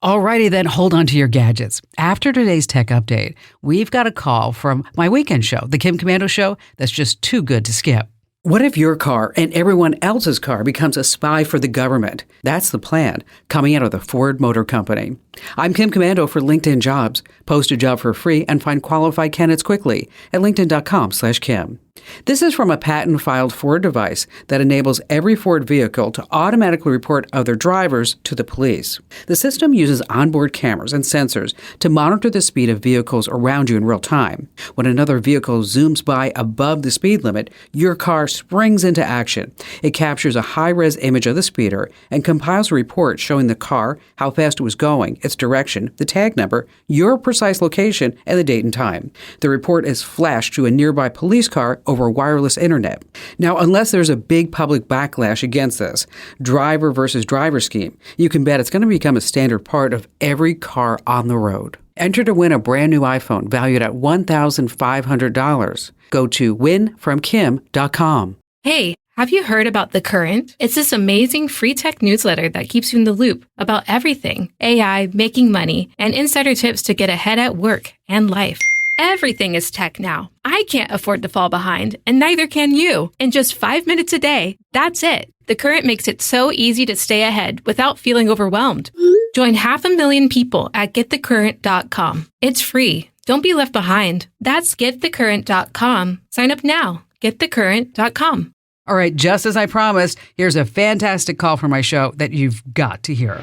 Alrighty then, hold on to your gadgets. After today's tech update, we've got a call from my weekend show, The Kim Commando Show, that's just too good to skip. What if your car and everyone else's car becomes a spy for the government? That's the plan, coming out of the Ford Motor Company. I'm Kim Commando for LinkedIn Jobs. Post a job for free and find qualified candidates quickly at linkedin.com/Kim. This is from a patent-filed Ford device that enables every Ford vehicle to automatically report other drivers to the police. The system uses onboard cameras and sensors to monitor the speed of vehicles around you in real time. When another vehicle zooms by above the speed limit, your car springs into action. It captures a high-res image of the speeder and compiles a report showing the car, how fast it was going, its direction, the tag number, your precise location, and the date and time. The report is flashed to a nearby police car over wireless internet. Now, unless there's a big public backlash against this driver versus driver scheme, you can bet it's going to become a standard part of every car on the road. Enter to win a brand new iPhone valued at $1,500. Go to winfromkim.com. Hey, have you heard about The Current? It's this amazing free tech newsletter that keeps you in the loop about everything: AI, making money, and insider tips to get ahead at work and life. Everything is tech now. I can't afford to fall behind, and neither can you. In just 5 minutes a day, that's it. The Current makes it so easy to stay ahead without feeling overwhelmed. Join 500,000 people at getthecurrent.com. It's free. Don't be left behind. That's getthecurrent.com. Sign up now. Getthecurrent.com. All right, just as I promised, here's a fantastic call from my show that you've got to hear.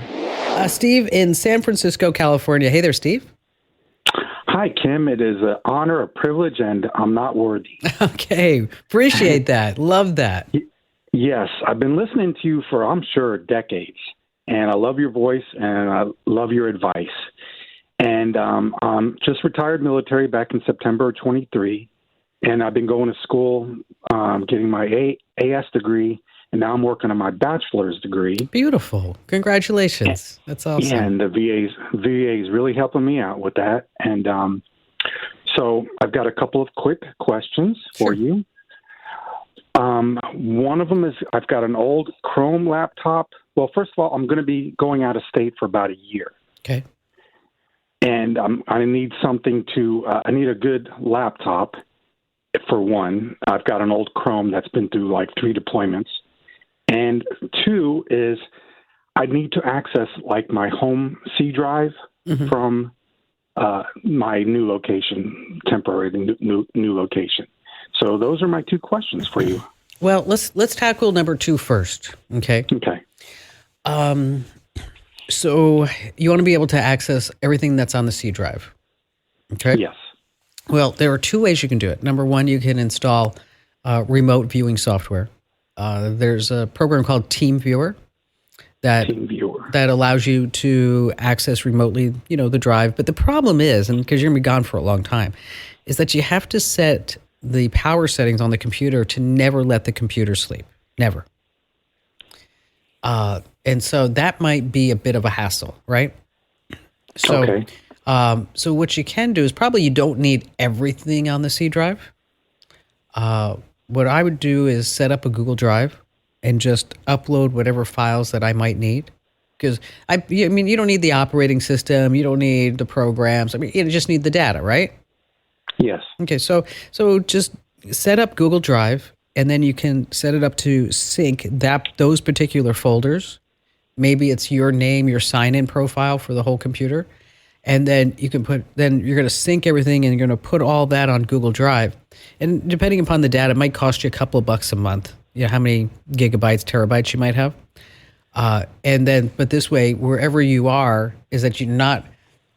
Steve in San Francisco, California. Hey there, Steve. Hi, Kim. It is an honor, a privilege, and I'm not worthy. Okay. Appreciate that. Love that. Yes. I've been listening to you for, I'm sure, decades. And I love your voice and I love your advice. And I'm just retired military back in September of 23. And I've been going to school, getting my AS degree. And now I'm working on my bachelor's degree. Beautiful. Congratulations. That's awesome. Yeah, and the VA is really helping me out with that. And so I've got a couple of quick questions for you. One of them is I've got an old Chrome laptop. Well, first of all, I'm going to be going out of state for about a year. Okay. And I need something I need a good laptop, for one. I've got an old Chrome that's been through like 3 deployments. And 2 is I need to access like my home C drive from my new location, temporary new location. So those are my 2 questions for you. Well, let's tackle number 2 first. Okay. Okay. So you want to be able to access everything that's on the C drive. Okay. Yes. Well, there are 2 ways you can do it. Number 1, you can install remote viewing software. There's a program called TeamViewer that allows you to access remotely, the drive. But the problem is, and because you're going to be gone for a long time, is that you have to set the power settings on the computer to never let the computer sleep. Never. And so that might be a bit of a hassle, right? So, okay. So what you can do is probably you don't need everything on the C drive. What I would do is set up a Google Drive and just upload whatever files that I might need. Because, you don't need the operating system. You don't need the programs. You just need the data, right? Yes. Okay, so just set up Google Drive, and then you can set it up to sync those particular folders. Maybe it's your name, your sign-in profile for the whole computer. And then you're going to sync everything and you're going to put all that on Google Drive. And depending upon the data, it might cost you a couple of bucks a month. How many gigabytes, terabytes you might have. But this way, wherever you are, is that you're not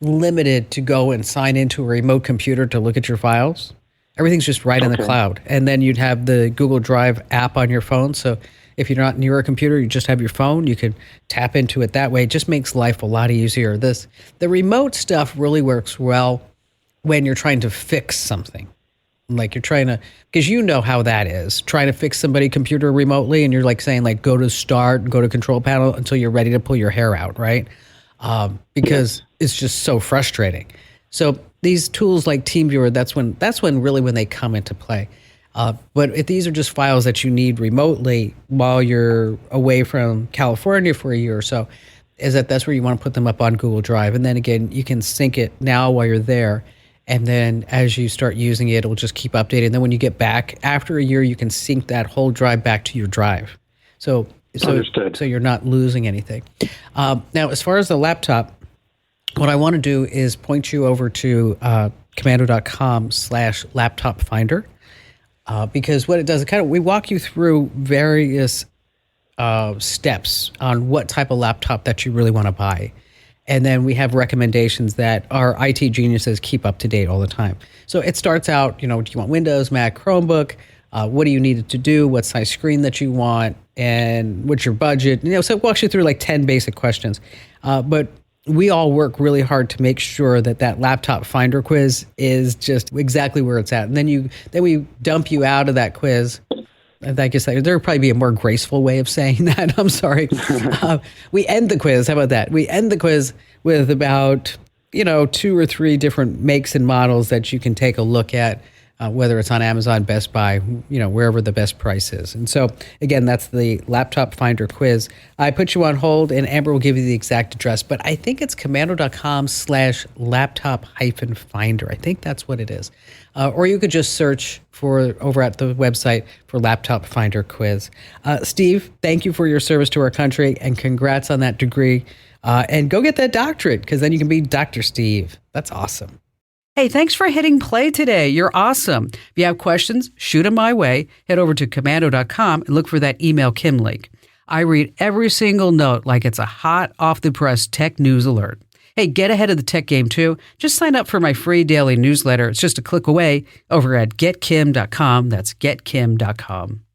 limited to go and sign into a remote computer to look at your files. Everything's just right in the cloud. And then you'd have the Google Drive app on your phone. So if you're not near a computer, you just have your phone. You can tap into it that way. It just makes life a lot easier. The remote stuff really works well when you're trying to fix something. Like you're trying to, because you know how that is, trying to fix somebody's computer remotely, and you're like saying like go to start, go to control panel until you're ready to pull your hair out, right? Because it's just so frustrating. So these tools like TeamViewer, that's when really when they come into play. But if these are just files that you need remotely while you're away from California for a year or so, is that that's where you want to put them up on Google Drive. And then again, you can sync it now while you're there. And then as you start using it, it will just keep updating. And then when you get back after a year, you can sync that whole drive back to your drive. So you're not losing anything. Now, as far as the laptop, what I want to do is point you over to commando.com/laptop finder. Because what it does, we walk you through various steps on what type of laptop that you really want to buy. And then we have recommendations that our IT geniuses keep up to date all the time. So it starts out, do you want Windows, Mac, Chromebook? What do you need it to do? What size screen that you want? And what's your budget? So it walks you through like 10 basic questions. But we all work really hard to make sure that laptop finder quiz is just exactly where it's at. And then we dump you out of that quiz. I guess there would probably be a more graceful way of saying that. I'm sorry. We end the quiz. How about that? We end the quiz with about, 2 or 3 different makes and models that you can take a look at, whether it's on Amazon, Best Buy, wherever the best price is. And so, again, that's the laptop finder quiz. I put you on hold, and Amber will give you the exact address, but I think it's commando.com/laptop-finder. I think that's what it is. Or you could just search over at the website for Laptop Finder Quiz. Steve, thank you for your service to our country, and congrats on that degree. And go get that doctorate, because then you can be Dr. Steve. That's awesome. Hey, thanks for hitting play today. You're awesome. If you have questions, shoot them my way. Head over to commando.com and look for that email Kim link. I read every single note like it's a hot off-the-press tech news alert. Hey, get ahead of the tech game too. Just sign up for my free daily newsletter. It's just a click away over at getkim.com. That's getkim.com.